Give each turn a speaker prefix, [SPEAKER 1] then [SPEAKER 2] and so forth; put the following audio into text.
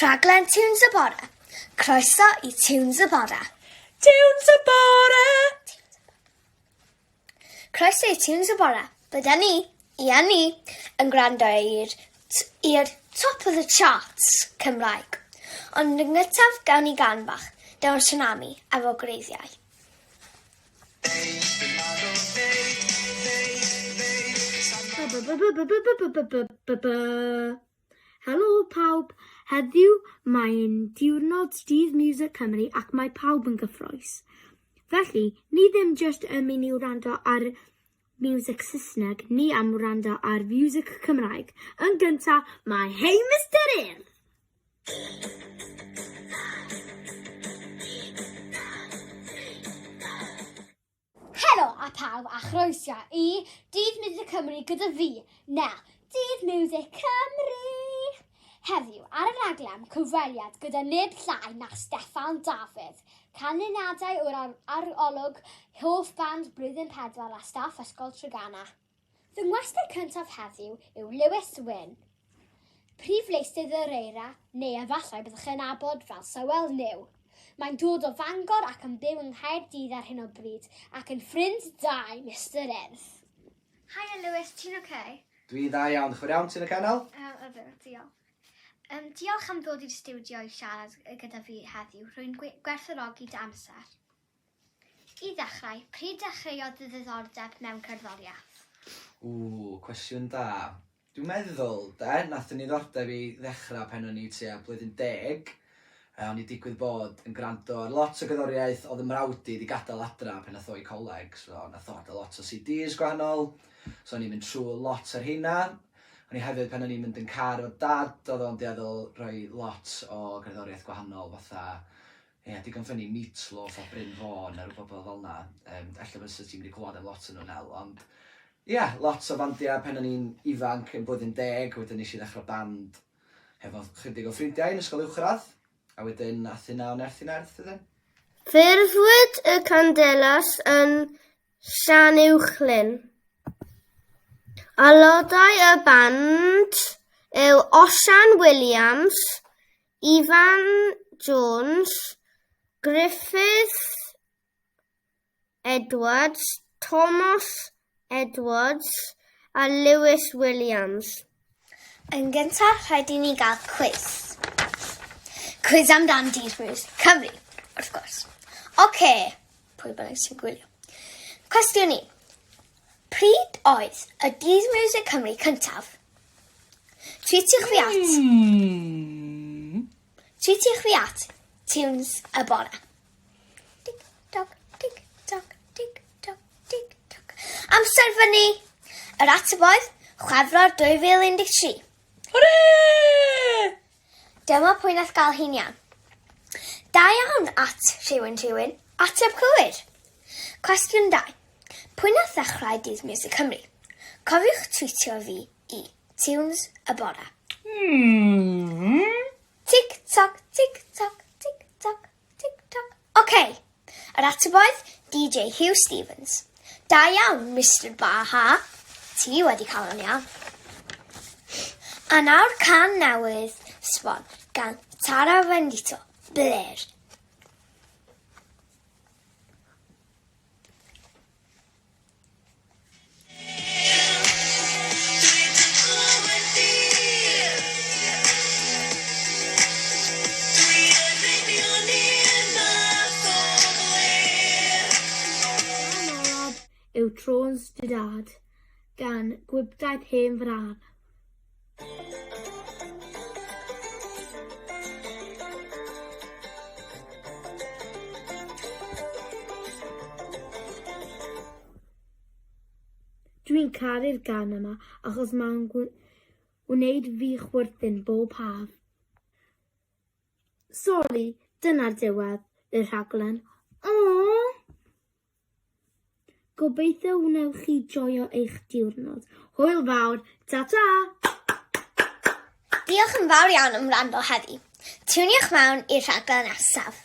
[SPEAKER 1] Raglen Tunes y Bore. Croeso I Tunes y Bore.
[SPEAKER 2] Tunes y Bore!
[SPEAKER 1] Croeso I Tunes y Bore. Bydda ni, yn gwrando i'r top of the charts Cymraeg. Ond yn gyntaf gawn ni gan bach, Dawn Tsunami efo greiddiau.
[SPEAKER 3] Helo pawb, heddiw mae'n diwrnod dydd Music Cymru ac mae pawb yn gyffrous. Felly, ni ddim jyst yn mynd I wrando ar music Saesneg, ni am wrando ar music Cymraeg. Yn gyntaf, mae Hey Mr. Ill.
[SPEAKER 1] Helo a pawb a chroeso I Dydd Music Cymru gyda fi, Dydd Music Cymru! Heddiw ar y raglen cyfweliad gyda neb llai na Steffan Dafydd, canlyniadau o'r arolwg hoff band Blwyddyn 4 a staff ysgol Treganna. Fy ngwestiwn cyntaf heddiw yw Lewis Wyn. Prif leistydd yr eira, neu efallai byddwch yn abod fel Sywel New. Mae'n dod o Fangor ac yn byw yng Nghaerdydd ar hyn o bryd ac yn ffrind da I Mr. Irdd. Hiya Lewis, ti'n okay?
[SPEAKER 2] Dwi dda iawn, chwyr iawn ti'n y canol?
[SPEAKER 1] Diolch. Diolch am ddod i'r stiwdio I siarad gyda fi heddiw. Rwy'n gwerthfawrogi dy amser. I ddechrau, pryd dechreuodd dy ddiddordeb mewn cerddoriaeth?
[SPEAKER 2] Cwestiwn da. Dwi'n meddwl, nath ni ddordeb I ddechrau pan o'n I tua blwyddyn 10. O'n I digwydd bod yn gwrando ar lot o gerddoriaeth oedd y mrawdi wedi gadael adra pan nath o I coleg. So nath o gadael lot o CDs gwahanol. So o'n i'n mynd trwy lot ar hynna. O'n I hefyd pan o'n i'n mynd yn car o dad, oedd o'n dieddol rhoi lot o gerddoriaeth gwahanol fatha digon ffynnu Meatloaf o Bryn Fawn a rhywbeth fel yna. Alla fysa ti'n mynd I clywed am lot yn nhw'n hel, ond lot o fandiau pan o'n i'n ifanc yn blwyddyn 10, wedyn nes I ddechrau band hefo chydig o ffrindiau yn ysgol uwchradd, a wedyn nath hynna o nerth I nerth ydyn.
[SPEAKER 3] Ffurfwyd y Candelas yn Llanuwchlyn. Aelodau y band yw Osian Williams, Ifan Jones, Griffith Edwards, Thomas Edwards a Lewis Williams.
[SPEAKER 1] Yn gyntaf, rhaid I ni gael quiz. Quiz amdan Dydd Music Cymru, wrth gwrs. Pwy bynnag sy'n gwylio. Cwestiwn I. Pryd oedd y Dydd Music Cymru cyntaf? Tweetiwch fi at Tunes y Bore. Tic-toc, tic-toc, tic-toc, tic-toc. Amser fyny. Yr ateb oedd Chwefror 2013.
[SPEAKER 2] Hwrê!
[SPEAKER 1] Dyma pwy nath gael hi'n iawn. Da iawn at rhywun. Ateb cywir. Cwestiwn 2. Pwy nath ddechrau Dydd Music Cymru? Cofiwch tweetio fi I Tunes y Bore. Tic-toc, tic-toc, tic-toc, tic-toc. Yr ateb oedd DJ Hugh Stevens. Da iawn, Mr. Baha. Ti wedi cael yn iawn. A nawr can newydd sbon gan Tara Vendito, Blair.
[SPEAKER 3] Yw Trons dy dad, gan Gwybdaeth Hen Fran. Dwi'n caru'r gan yma achos mae'n gwneud fi chwyrthyn bob haf. Sori, dyna'r diwedd y rhaglen. Gobeithio wnewch chi joio eich diwrnod. Hwyl fawr, ta-ta!
[SPEAKER 1] Diolch yn fawr iawn am wrando heddi. Tuniwch mewn i'r rhaglen nesaf.